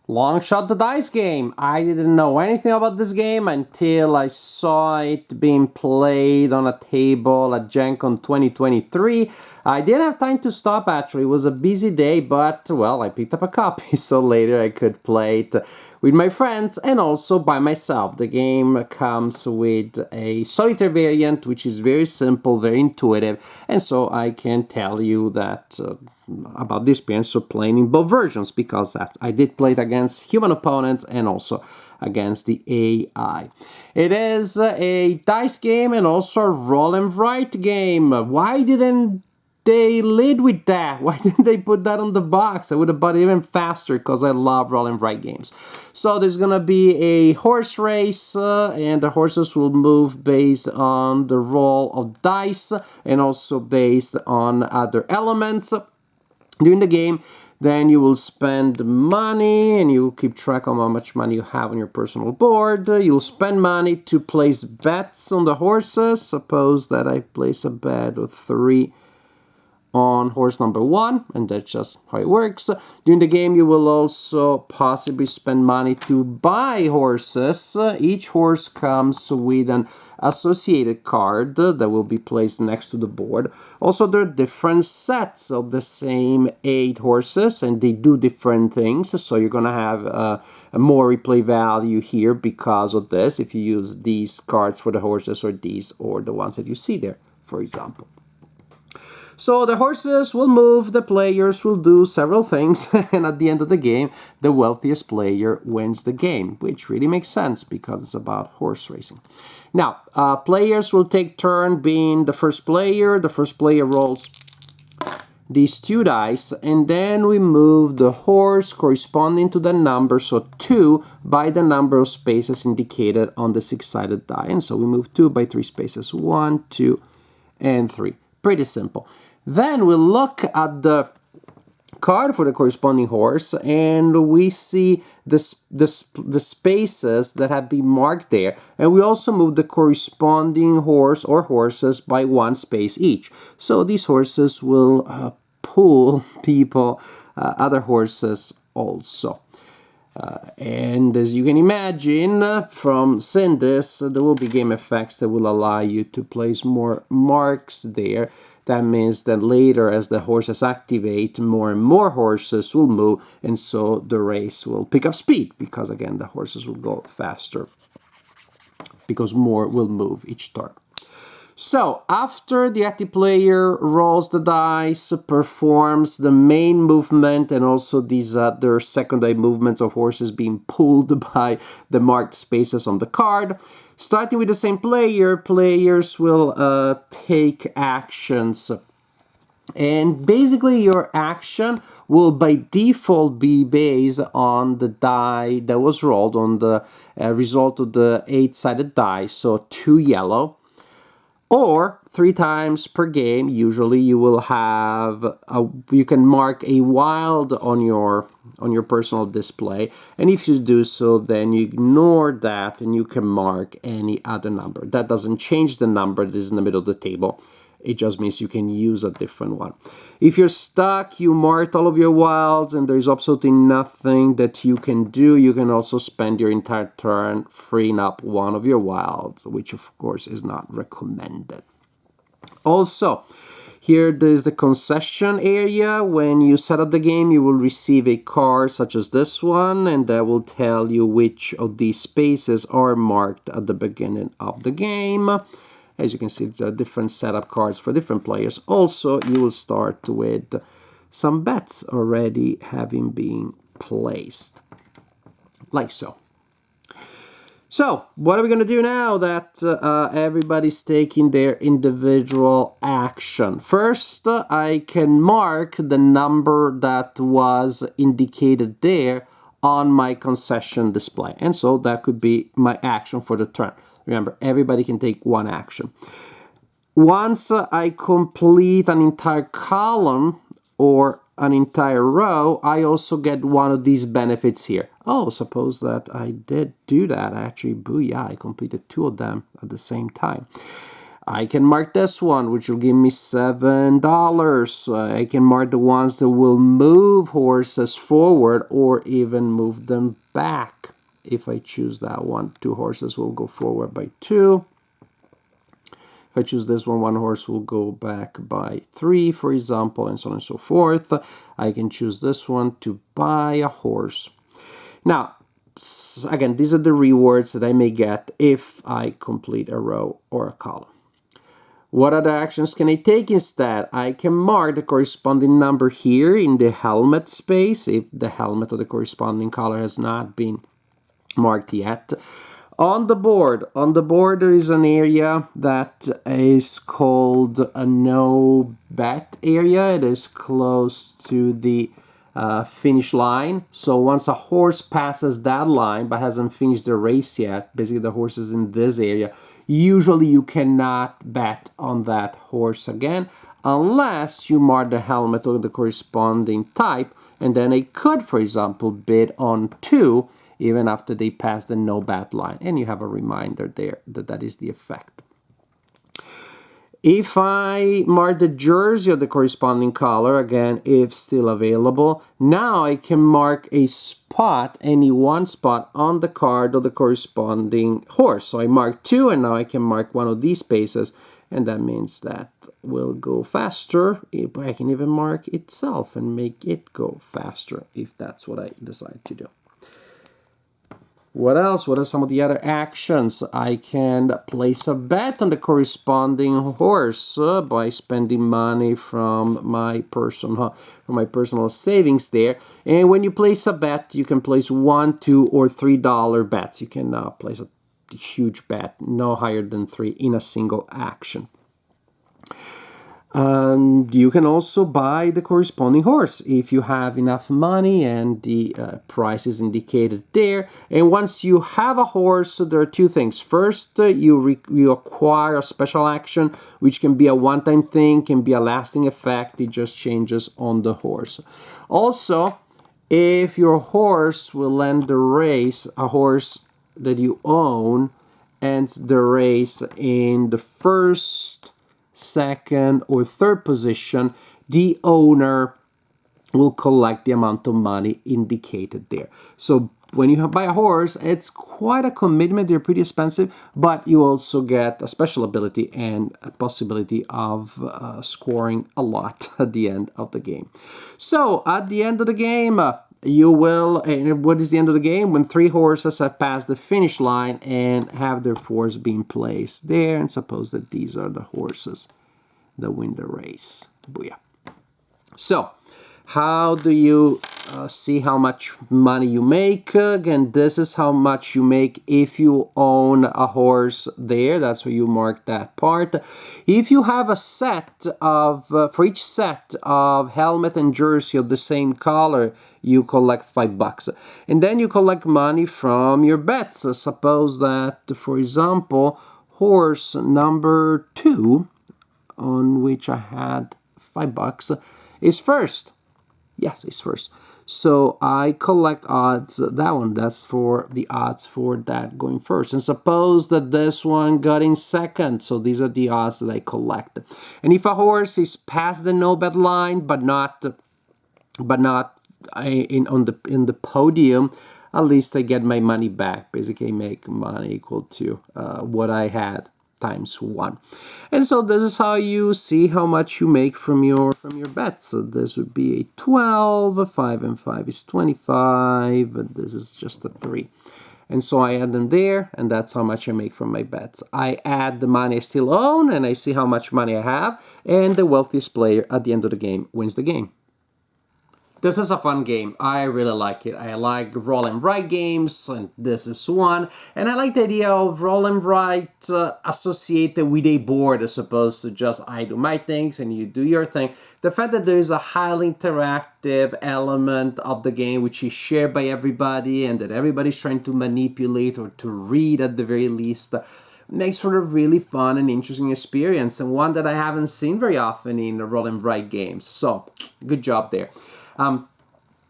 Long Shot the Dice game. I didn't know anything about this game until I saw it being played on a table at Gen Con 2023. I didn't have time to stop actually. It was a busy day, but well, I picked up a copy so later I could play it with my friends and also by myself. The game comes with a solitaire variant, which is very simple, very intuitive, and so I can tell you that about the experience of playing in both versions, because I did play it against human opponents and also against the AI. It is a dice game and also a roll and write game. Why didn't they lead with that? Why didn't they put that on the box? I would have bought it even faster because I love roll and write games. So there's gonna be a horse race, and the horses will move based on the roll of dice and also based on other elements during the game. Then you will spend money and you will keep track of how much money you have on your personal board. You'll spend money to place bets on the horses. Suppose that I place a bet of 3 on horse number 1, and that's just how it works. During the game, you will also possibly spend money to buy horses. Each horse comes with an associated card that will be placed next to the board. Also, there are different sets of the same 8 horses, and they do different things, so you're gonna have a more replay value here because of this, if you use these cards for the horses or these or the ones that you see there, for example. So the horses will move, the players will do several things, and at the end of the game, the wealthiest player wins the game, which really makes sense because it's about horse racing. Now, players will take turn being the first player. The first player rolls these 2 dice, and then we move the horse corresponding to the number, so 2 by the number of spaces indicated on the 6-sided die. And so we move 2 by 3 spaces, 1, 2, and 3. Pretty simple. Then we look at the card for the corresponding horse, and we see the spaces that have been marked there, and we also move the corresponding horse or horses by 1 space each. So these horses will pull people, other horses also. And as you can imagine from seeing this, there will be game effects that will allow you to place more marks there. That means that later, as the horses activate, more and more horses will move, and so the race will pick up speed, because again, the horses will go faster, because more will move each turn. So, after the active player rolls the dice, performs the main movement, and also these other secondary movements of horses being pulled by the marked spaces on the card, starting with the same player, players will take actions. And basically your action will by default be based on the die that was rolled, on the result of the 8-sided die, so 2 yellow. Or 3 times per game, usually you will have you can mark a wild on your personal display, and if you do so, then you ignore that and you can mark any other number. That doesn't change the number that is in the middle of the table. It just means you can use a different one. If you're stuck, you marked all of your wilds and there's absolutely nothing that you can do, you can also spend your entire turn freeing up one of your wilds, which of course is not recommended. Also, here there's the concession area. When you set up the game, you will receive a card such as this one, and that will tell you which of these spaces are marked at the beginning of the game. As you can see, there are different setup cards for different players. Also, you will start with some bets already having been placed, like so. So, what are we going to do now that everybody's taking their individual action? First, I can mark the number that was indicated there on my concession display. And so that could be my action for the turn. Remember, everybody can take 1 action. Once I complete an entire column or an entire row, I also get one of these benefits here. Oh, suppose that I did do that. Actually, booyah, I completed 2 of them at the same time. I can mark this one, which will give me $7. I can mark the ones that will move horses forward or even move them back. If I choose that one, 2 horses will go forward by 2. If I choose this one, 1 horse will go back by 3, for example, and so on and so forth. I can choose this one to buy a horse. Now, again, these are the rewards that I may get if I complete a row or a column. What other actions can I take instead? I can mark the corresponding number here in the helmet space if the helmet of the corresponding color has not been marked yet. On the board there is an area that is called a no bet area. It is close to the finish line. So once a horse passes that line but hasn't finished the race yet, basically the horse is in this area, usually you cannot bet on that horse again unless you mark the helmet or the corresponding type, and then I could, for example, bid on 2 even after they pass the no bet line, and you have a reminder there that that is the effect. If I mark the jersey of the corresponding color, again, if still available, now I can mark a spot, any one spot on the card of the corresponding horse. So I mark 2, and now I can mark one of these spaces, and that means that will go faster. I can even mark itself and make it go faster if that's what I decide to do. What else? What are some of the other actions? I can place a bet on the corresponding horse by spending money from my personal savings there. And when you place a bet, you can place $1, $2, or $3 bets. You can place a huge bet, no higher than 3 in a single action. And you can also buy the corresponding horse if you have enough money and the price is indicated there. And once you have a horse, there are 2 things. First, you acquire a special action, which can be a one-time thing, can be a lasting effect. It just changes on the horse. Also, if your horse will end the race, a horse that you own ends the race in the first, second, or third position, the owner will collect the amount of money indicated there. So when you buy a horse, it's quite a commitment. They're pretty expensive, but you also get a special ability and a possibility of scoring a lot at the end of the game. So at the end of the game, you will, what is the end of the game? When 3 horses have passed the finish line and have their fours being placed there, and suppose that these are the horses that win the race. Booyah. So, how do you see how much money you make? Again, this is how much you make if you own a horse there. That's where you mark that part. If you have a set of, for each set of helmet and jersey of the same color, you collect $5. And then you collect money from your bets. Suppose that, for example, horse number 2, on which I had $5, is first. Yes, it's first. So I collect odds, that one, that's for the odds for that going first. And suppose that this one got in second, so these are the odds that I collect. And if a horse is past the no bet line, but not in the podium, at least I get my money back. Basically, I make money equal to what I had times 1. And so this is how you see how much you make from your bets. So this would be a 12, 5 and 5 is 25, and this is just a 3. And so I add them there, and that's how much I make from my bets. I add the money I still own, and I see how much money I have, and the wealthiest player at the end of the game wins the game. This is a fun game. I really like it. I like roll and write games, and this is one. And I like the idea of roll and write associated with a board as opposed to just I do my things and you do your thing. The fact that there is a highly interactive element of the game which is shared by everybody and that everybody's trying to manipulate or to read at the very least makes for a really fun and interesting experience, and one that I haven't seen very often in roll and write games. So, good job there.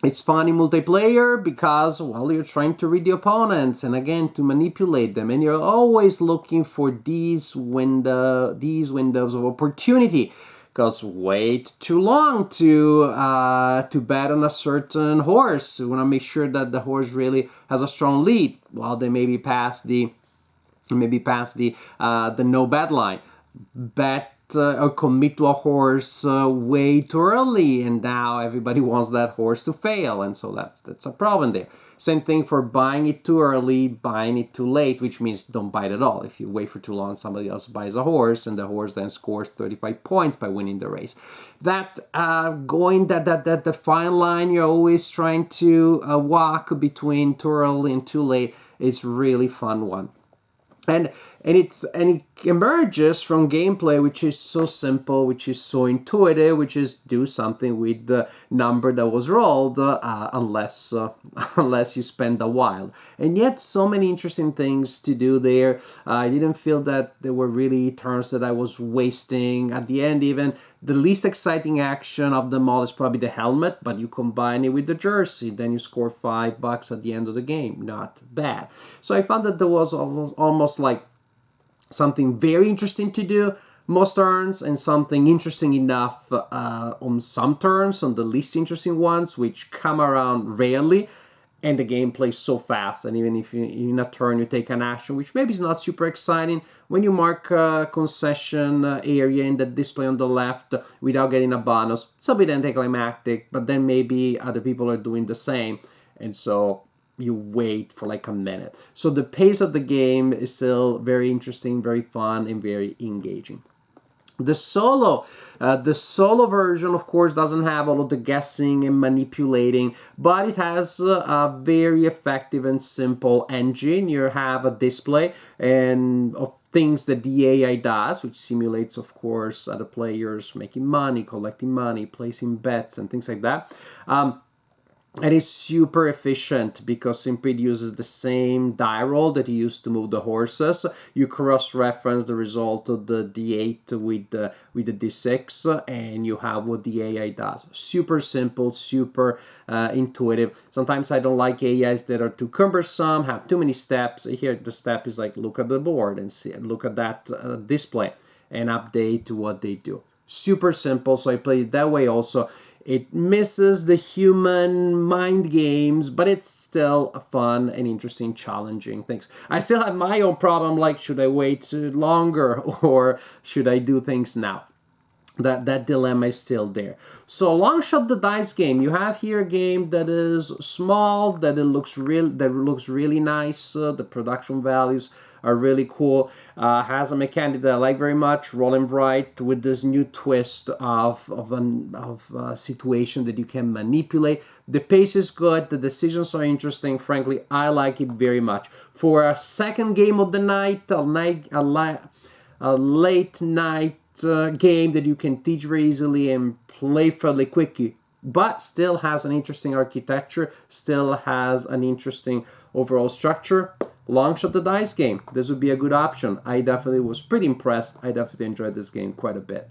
It's fun in multiplayer because, well, you're trying to read the opponents and again to manipulate them, and you're always looking for these windows of opportunity. Because wait too long to bet on a certain horse. You want to make sure that the horse really has a strong lead. Well, they maybe pass the no bet line. Bet or commit to a horse way too early, and now everybody wants that horse to fail, and so that's a problem there. Same thing for buying it too early, buying it too late, which means don't buy it at all. If you wait for too long, somebody else buys a horse, and the horse then scores 35 points by winning the race. That the fine line you're always trying to walk between too early and too late is really fun one. And it emerges from gameplay, which is so simple, which is so intuitive, which is do something with the number that was rolled, unless you spend a while. And yet, so many interesting things to do there. I didn't feel that there were really turns that I was wasting. At the end, even the least exciting action of them all is probably the helmet, but you combine it with the jersey, then you score $5 at the end of the game. Not bad. So I found that there was almost like something very interesting to do most turns, and something interesting enough on some turns, on the least interesting ones, which come around rarely. And the game plays so fast, and even if in a turn you take an action, which maybe is not super exciting, when you mark a concession area in the display on the left without getting a bonus, it's a bit anticlimactic, but then maybe other people are doing the same, and so you wait for like a minute. So the pace of the game is still very interesting, very fun, and very engaging. The solo version, of course, doesn't have all of the guessing and manipulating, but it has a very effective and simple engine. You have a display and of things that the AI does, which simulates, of course, other players making money, collecting money, placing bets, and things like that. And it's super efficient because simply it uses the same die roll that you used to move the horses. You cross-reference the result of the D8 with the D6, and you have what the AI does. Super simple, super intuitive. Sometimes I don't like AIs that are too cumbersome, have too many steps. Here the step is like look at the board and see, look at that display and update what they do. Super simple, so I play it that way also. It misses the human mind games, but it's still fun and interesting, challenging things. I still have my own problem, like should I wait longer or should I do things now? That dilemma is still there. So Long Shot the Dice game, you have here a game that is small, that looks really nice. The production values are really cool. Has a mechanic that I like very much, roll and write, with this new twist of a situation that you can manipulate. The pace is good, the decisions are interesting. Frankly, I like it very much. For a second game of the night, a late night game that you can teach very easily and play fairly quickly, but still has an interesting architecture, still has an interesting overall structure. Long Shot the Dice game, this would be a good option. I definitely was pretty impressed. I definitely enjoyed this game quite a bit.